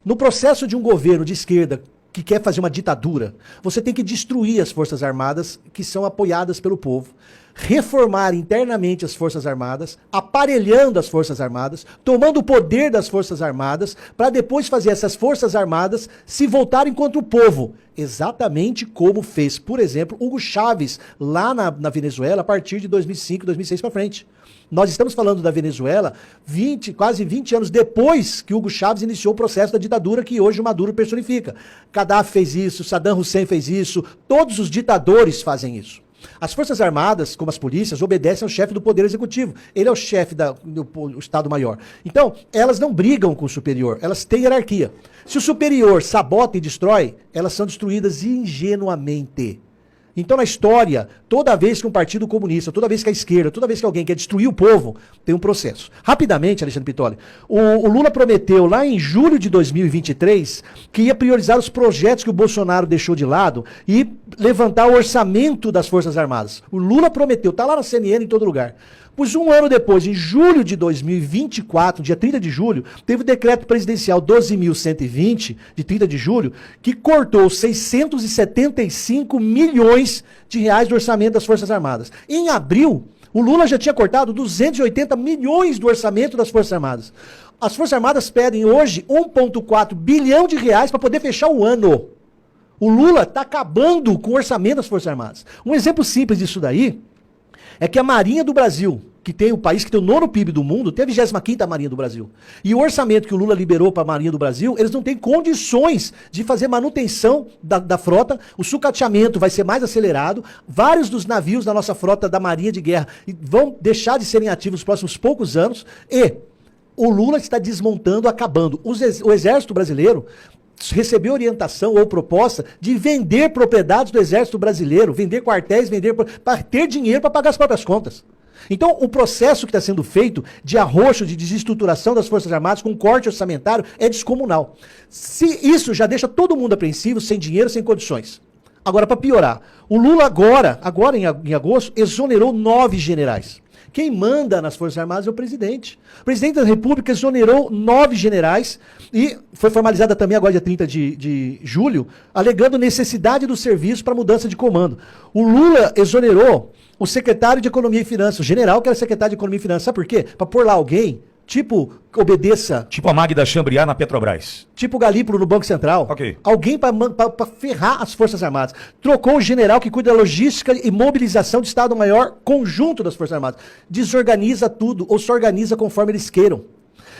No processo de um governo de esquerda que quer fazer uma ditadura, você tem que destruir as Forças Armadas que são apoiadas pelo povo, reformar internamente as Forças Armadas, aparelhando as Forças Armadas, tomando o poder das Forças Armadas, para depois fazer essas Forças Armadas se voltarem contra o povo. Exatamente como fez, por exemplo, Hugo Chávez lá na Venezuela a partir de 2005, 2006 para frente. Nós estamos falando da Venezuela quase 20 anos depois que Hugo Chávez iniciou o processo da ditadura que hoje o Maduro personifica. Gaddafi fez isso, Saddam Hussein fez isso, todos os ditadores fazem isso. As Forças Armadas, como as polícias, obedecem ao chefe do Poder Executivo. Ele é o chefe do Estado-Maior. Então, elas não brigam com o superior, elas têm hierarquia. Se o superior sabota e destrói, elas são destruídas ingenuamente. Então, na história, toda vez que um partido comunista, toda vez que a esquerda, toda vez que alguém quer destruir o povo, tem um processo. Rapidamente, Alexandre Pittoli, o Lula prometeu lá em julho de 2023 que ia priorizar os projetos que o Bolsonaro deixou de lado e levantar o orçamento das Forças Armadas. O Lula prometeu, tá lá na CNN em todo lugar. Pois um ano depois, em julho de 2024, dia 30 de julho, teve o decreto presidencial 12.120, de 30 de julho, que cortou 675 milhões de reais do orçamento das Forças Armadas. Em abril, o Lula já tinha cortado 280 milhões do orçamento das Forças Armadas. As Forças Armadas pedem hoje 1,4 bilhão de reais para poder fechar o ano. O Lula está acabando com o orçamento das Forças Armadas. Um exemplo simples disso daí é que a Marinha do Brasil, que tem o país que tem o 9º PIB do mundo, tem a 25ª Marinha do Brasil. E o orçamento que o Lula liberou para a Marinha do Brasil, eles não têm condições de fazer manutenção da frota, o sucateamento vai ser mais acelerado, vários dos navios da nossa frota da Marinha de Guerra vão deixar de serem ativos nos próximos poucos anos, e o Lula está desmontando, acabando. O Exército Brasileiro recebeu orientação ou proposta de vender propriedades do Exército Brasileiro, vender quartéis, para ter dinheiro para pagar as próprias contas. Então, o processo que está sendo feito de arroxo, de desestruturação das Forças Armadas com corte orçamentário é descomunal. Se isso já deixa todo mundo apreensivo, sem dinheiro, sem condições. Agora, para piorar, o Lula agora em agosto, exonerou 9 generais. Quem manda nas Forças Armadas é o presidente. O presidente da República exonerou 9 generais e foi formalizada também agora dia 30 de julho, alegando necessidade do serviço para mudança de comando. O Lula exonerou o secretário de Economia e Finanças, o general que era secretário de Economia e Finanças. Sabe por quê? Para pôr lá alguém, tipo, obedeça. Tipo a Magda Chambriard na Petrobras. Tipo o Galípolo no Banco Central. Ok. Alguém para ferrar as Forças Armadas. Trocou o general que cuida da logística e mobilização de Estado-Maior conjunto das Forças Armadas. Desorganiza tudo ou se organiza conforme eles queiram.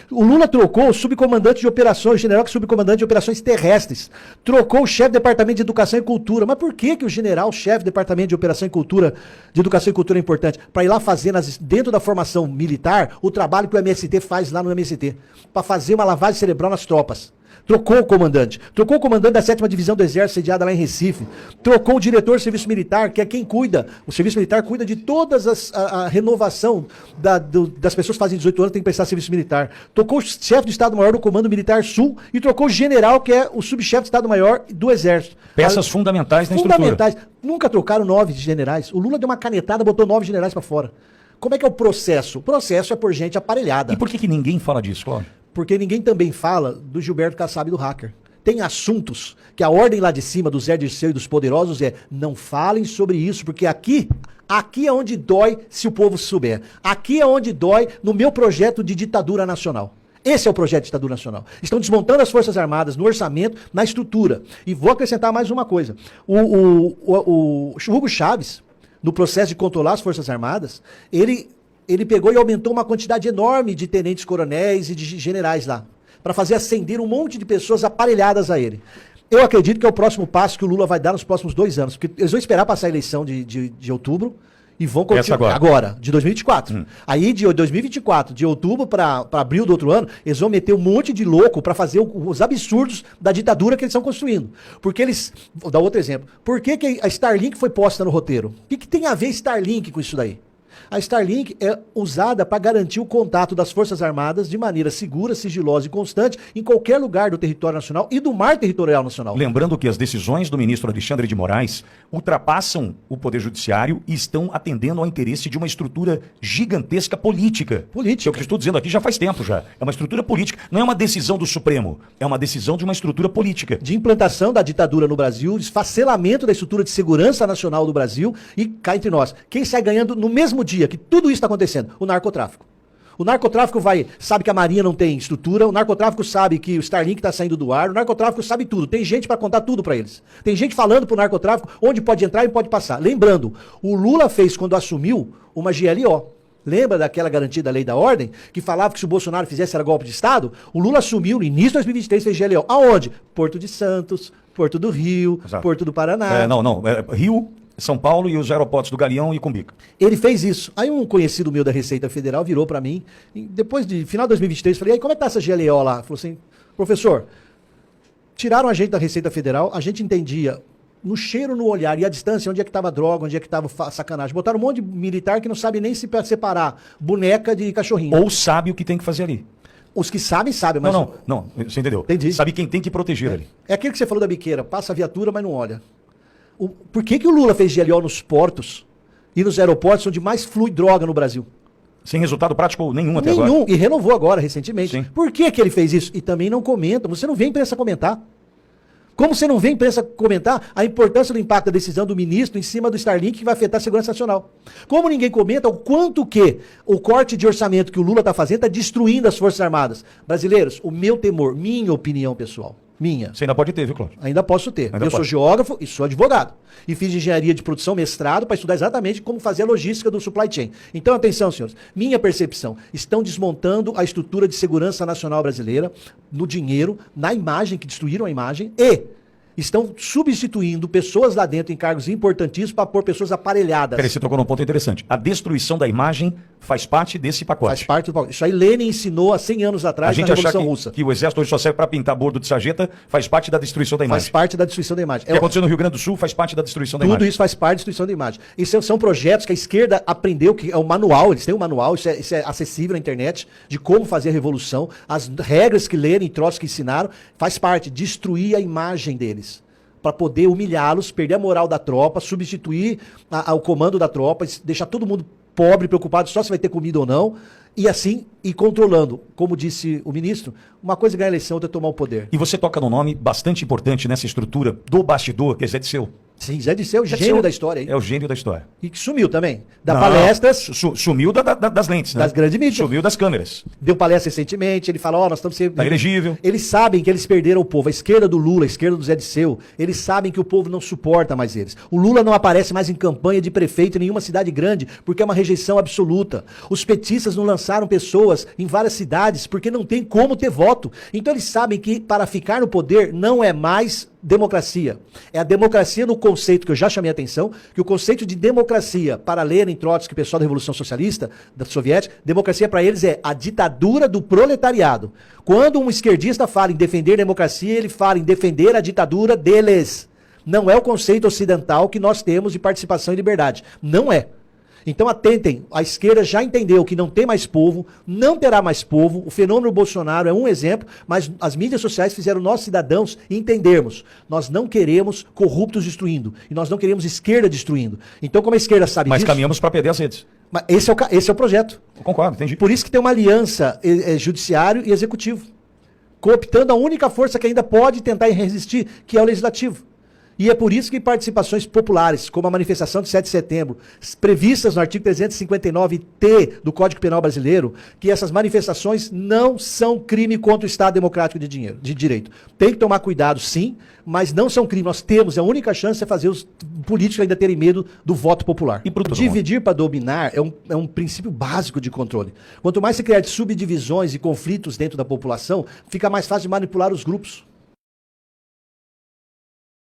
O Lula trocou o subcomandante de operações, o general que é subcomandante de operações terrestres. Trocou o chefe do departamento de educação e cultura. Mas por que o general, chefe do departamento de operação e cultura, de educação e cultura é importante? Para ir lá fazer, dentro da formação militar, o trabalho que o MST faz lá no MST. Para fazer uma lavagem cerebral nas tropas. Trocou o comandante. Trocou o comandante da 7ª Divisão do Exército, sediada lá em Recife. Trocou o diretor do Serviço Militar, que é quem cuida. O Serviço Militar cuida de todas a renovação das pessoas que fazem 18 anos, tem que prestar serviço militar. Trocou o chefe do Estado-Maior do Comando Militar Sul e trocou o general, que é o subchefe do Estado-Maior do Exército. Peças fundamentais na estrutura. Fundamentais. Nunca trocaram 9 generais. O Lula deu uma canetada, botou 9 generais para fora. Como é que é o processo? O processo é por gente aparelhada. E por que ninguém fala disso, Cláudio? Porque ninguém também fala do Gilberto Kassab e do hacker. Tem assuntos que a ordem lá de cima do Zé Dirceu e dos poderosos é não falem sobre isso, porque aqui é onde dói se o povo souber. Aqui é onde dói no meu projeto de ditadura nacional. Esse é o projeto de ditadura nacional. Estão desmontando as Forças Armadas no orçamento, na estrutura. E vou acrescentar mais uma coisa. O Hugo Chávez, no processo de controlar as Forças Armadas, ele pegou e aumentou uma quantidade enorme de tenentes-coronéis e de generais lá, para fazer ascender um monte de pessoas aparelhadas a ele. Eu acredito que é o próximo passo que o Lula vai dar nos próximos 2 anos, porque eles vão esperar passar a eleição de outubro e vão continuar agora, de 2024. Aí de 2024, de outubro para abril do outro ano, eles vão meter um monte de louco para fazer os absurdos da ditadura que eles estão construindo. Porque eles, vou dar outro exemplo, por que a Starlink foi posta no roteiro? O que tem a ver Starlink com isso daí? A Starlink é usada para garantir o contato das Forças Armadas de maneira segura, sigilosa e constante em qualquer lugar do território nacional e do mar territorial nacional. Lembrando que as decisões do ministro Alexandre de Moraes ultrapassam o Poder Judiciário e estão atendendo ao interesse de uma estrutura gigantesca política. Política. É o que eu estou dizendo aqui já faz tempo já. É uma estrutura política. Não é uma decisão do Supremo. É uma decisão de uma estrutura política. De implantação da ditadura no Brasil, esfacelamento da estrutura de segurança nacional do Brasil e cá entre nós. Quem sai ganhando no mesmo dia que tudo isso está acontecendo? O narcotráfico. O narcotráfico sabe que a Marinha não tem estrutura, o narcotráfico sabe que o Starlink está saindo do ar, o narcotráfico sabe tudo, tem gente para contar tudo para eles. Tem gente falando pro narcotráfico onde pode entrar e pode passar. Lembrando, o Lula fez quando assumiu uma GLO. Lembra daquela garantia da lei da ordem, que falava que se o Bolsonaro fizesse era golpe de Estado? O Lula assumiu no início de 2023, fez GLO. Aonde? Porto de Santos, Porto do Rio, Exato. Porto do Paraná. Rio, São Paulo e os aeroportos do Galeão e Cumbica. Ele fez isso. Aí um conhecido meu da Receita Federal virou para mim, e depois de final de 2023, falei, aí como é que tá essa GLO lá? Falou assim, professor, tiraram a gente da Receita Federal, a gente entendia no cheiro, no olhar e a distância, onde é que estava droga, onde é que estava sacanagem. Botaram um monte de militar que não sabe nem se separar boneca de cachorrinho. Ou sabe o que tem que fazer ali. Os que sabem, mas... Não, você entendeu? Entendi. Sabe quem tem que proteger ali. É aquilo que você falou da biqueira, passa a viatura, mas não olha. Por que o Lula fez GLO nos portos e nos aeroportos onde mais flui droga no Brasil? Sem resultado prático nenhum até agora. Nenhum, e renovou agora, recentemente. Sim. Por que ele fez isso? E também não comentam, você não vê a imprensa comentar. Como você não vê a imprensa comentar a importância do impacto da decisão do ministro em cima do Starlink que vai afetar a segurança nacional? Como ninguém comenta o quanto que o corte de orçamento que o Lula está fazendo está destruindo as Forças Armadas. Brasileiros, o meu temor, minha opinião pessoal, minha. Você ainda pode ter, viu, Cláudio? Ainda posso ter. Ainda sou geógrafo e sou advogado. E fiz engenharia de produção, mestrado, para estudar exatamente como fazer a logística do supply chain. Então, atenção, senhores. Minha percepção, estão desmontando a estrutura de segurança nacional brasileira no dinheiro, na imagem, que destruíram a imagem, e estão substituindo pessoas lá dentro em cargos importantíssimos para pôr pessoas aparelhadas. Peraí, você tocou num ponto interessante. A destruição da imagem faz parte desse pacote. Faz parte do pacote. Isso aí Lenin ensinou há 100 anos A atrás gente na achar Revolução Russa. que o exército hoje só serve para pintar bordo de sarjeta faz parte da destruição da imagem. Faz parte da destruição da imagem. O que aconteceu no Rio Grande do Sul faz parte da destruição da Tudo imagem. isso faz parte da destruição da imagem. Isso são projetos que a esquerda aprendeu, que é o manual, eles têm um manual, isso é acessível na internet, de como fazer a revolução, as regras que Lenin e Trotsky ensinaram, faz parte, destruir a imagem deles, para poder humilhá-los, perder a moral da tropa, substituir o comando da tropa, deixar todo mundo pobre, preocupado só se vai ter comida ou não, e assim ir controlando. Como disse o ministro, uma coisa é ganhar a eleição, outra é tomar o poder. E você toca num nome bastante importante nessa estrutura do bastidor, que é Zé Disseu. Sim, Zé Disseu, Zé gênio Disseu da história. Hein? É o gênio da história. E que sumiu também. Dá Não, palestras. Sumiu das lentes, né? Das grandes mídias. Sumiu das câmeras. Deu palestra recentemente, ele fala, nós estamos sendo... Tá elegível. Eles sabem que eles perderam o povo. A esquerda do Lula, a esquerda do Zé Disseu, eles sabem que o povo não suporta mais eles. O Lula não aparece mais em campanha de prefeito em nenhuma cidade grande, porque é uma rejeição absoluta. Os petistas não lançaram pessoas em várias cidades, porque não tem como ter voto. Então eles sabem que para ficar no poder não é mais democracia. É a democracia no conceito que eu já chamei a atenção, que o conceito de democracia, para Lenin, Trotsky, o pessoal da Revolução Socialista, da Soviética, democracia para eles é a ditadura do proletariado. Quando um esquerdista fala em defender a democracia, ele fala em defender a ditadura deles. Não é o conceito ocidental que nós temos de participação e liberdade. Não é. Então atentem, a esquerda já entendeu que não tem mais povo, não terá mais povo, o fenômeno Bolsonaro é um exemplo, mas as mídias sociais fizeram nós cidadãos entendermos, nós não queremos corruptos destruindo, e nós não queremos esquerda destruindo. Então como a esquerda sabe Mas disso... caminhamos para perder as redes. Mas esse é o projeto. Eu concordo, entendi. Por isso que tem uma aliança judiciário e executivo, cooptando a única força que ainda pode tentar resistir, que é o legislativo. E é por isso que participações populares, como a manifestação de 7 de setembro, previstas no artigo 359-T do Código Penal Brasileiro, que essas manifestações não são crime contra o Estado Democrático de Direito. Tem que tomar cuidado, sim, mas não são crime. Nós temos, a única chance é fazer os políticos ainda terem medo do voto popular. E dividir para dominar é um princípio básico de controle. Quanto mais se criar subdivisões e conflitos dentro da população, fica mais fácil de manipular os grupos.